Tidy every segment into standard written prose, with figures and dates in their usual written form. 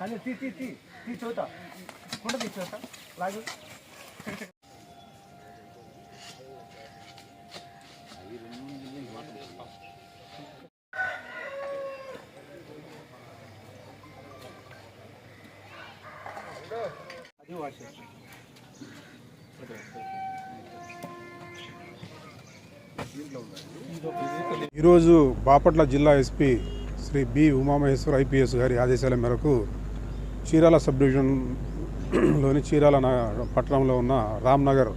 కానీ తీ తీ తీ తీ చూతా కుండ తీ చూతా లాగు అది వాష్ ఈరోజు బాపట్ల జిల్లా SP Shri B Umamaheswar IPS గారి ఆదేశాల మేరకు చీరాల సబ్ డివిజన్లోని చీరాల పట్టణంలో ఉన్న రామ్నగర్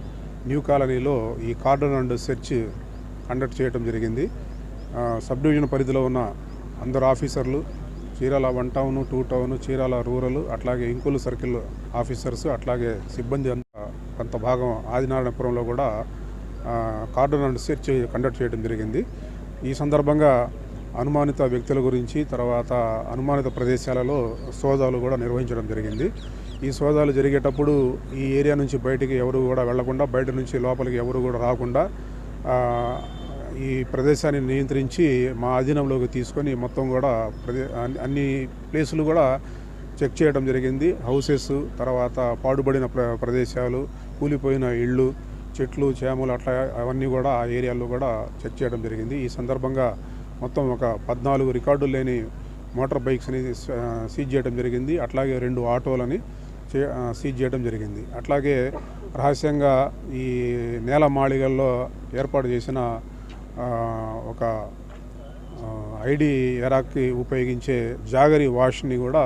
న్యూ కాలనీలో ఈ కార్డన్ అండ్ సెర్చ్ కండక్ట్ చేయడం జరిగింది. సబ్ డివిజన్ పరిధిలో ఉన్న అందరు ఆఫీసర్లు, Chirala 1 town 2 town, Chirala rural, అట్లాగే ఇంకోలు సర్కిల్ ఆఫీసర్స్, అట్లాగే సిబ్బంది అంతా కొంత భాగం ఆదినారాయణపురంలో కూడా కార్డన్ అండ్ సెర్చ్ కండక్ట్ చేయడం జరిగింది. ఈ సందర్భంగా అనుమానిత వ్యక్తుల గురించి, తర్వాత అనుమానిత ప్రదేశాలలో సోదాలు కూడా నిర్వహించడం జరిగింది. ఈ సోదాలు జరిగేటప్పుడు ఈ ఏరియా నుంచి బయటికి ఎవరు కూడా వెళ్లకుండా, బయట నుంచి లోపలికి ఎవరు కూడా రాకుండా ఈ ప్రదేశాన్ని నియంత్రించి మా అధీనంలోకి తీసుకొని మొత్తం కూడా అన్ని ప్లేసులు కూడా చెక్ చేయడం జరిగింది. హౌసెస్, తర్వాత పాడుబడిన ప్రదేశాలు, కూలిపోయిన ఇళ్ళు, చెట్లు, చేమలు అట్లా అవన్నీ కూడా ఆ ఏరియాలో కూడా చెక్ చేయడం జరిగింది. ఈ సందర్భంగా మొత్తం ఒక 14 రికార్డులు లేని మోటార్ బైక్స్ని సీజ్ చేయడం జరిగింది. అట్లాగే 2 ఆటోలని సీజ్ చేయడం జరిగింది. అట్లాగే రహస్యంగా ఈ నేల మాళిగల్లో ఏర్పాటు చేసిన ఒక ఐడి ఎరాక్కి ఉపయోగించే జాగరి వాష్ని కూడా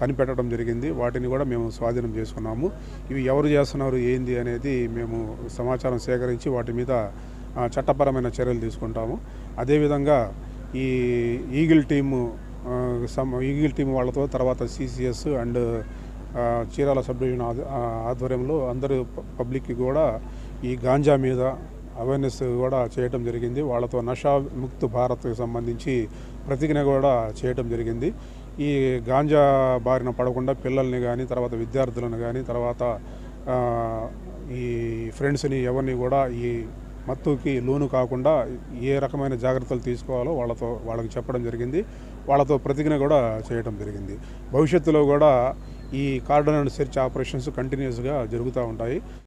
కనిపెట్టడం జరిగింది. వాటిని కూడా మేము స్వాధీనం చేసుకున్నాము. ఇవి ఎవరు చేస్తున్నారు ఏంది అనేది మేము సమాచారం సేకరించి వాటి మీద చట్టపరమైన చర్యలు తీసుకుంటాము. అదేవిధంగా ఈ ఈగిల్ టీం వాళ్ళతో, తర్వాత CCS and Chirala sub division ఆధ్వర్యంలో అందరూ పబ్లిక్కి కూడా ఈ గాంజా మీద అవేర్నెస్ కూడా చేయటం జరిగింది. వాళ్ళతో నషా ముక్త్ భారత్కి సంబంధించి ప్రతిజ్ఞ కూడా చేయటం జరిగింది. ఈ గాంజా బారిన పడకుండా పిల్లల్ని కానీ, తర్వాత విద్యార్థులను కానీ, తర్వాత ఈ ఫ్రెండ్స్ని ఎవరిని కూడా ఈ మత్తుకి లోను కాకుండా ఏ రకమైన జాగ్రత్తలు తీసుకోవాలో వాళ్ళకి చెప్పడం జరిగింది. వాళ్ళతో ప్రతిజ్ఞ కూడా చేయడం జరిగింది. భవిష్యత్తులో కూడా ఈ కార్డన్ అండ్ సెర్చ్ ఆపరేషన్స్ కంటిన్యూస్గా జరుగుతూ ఉంటాయి.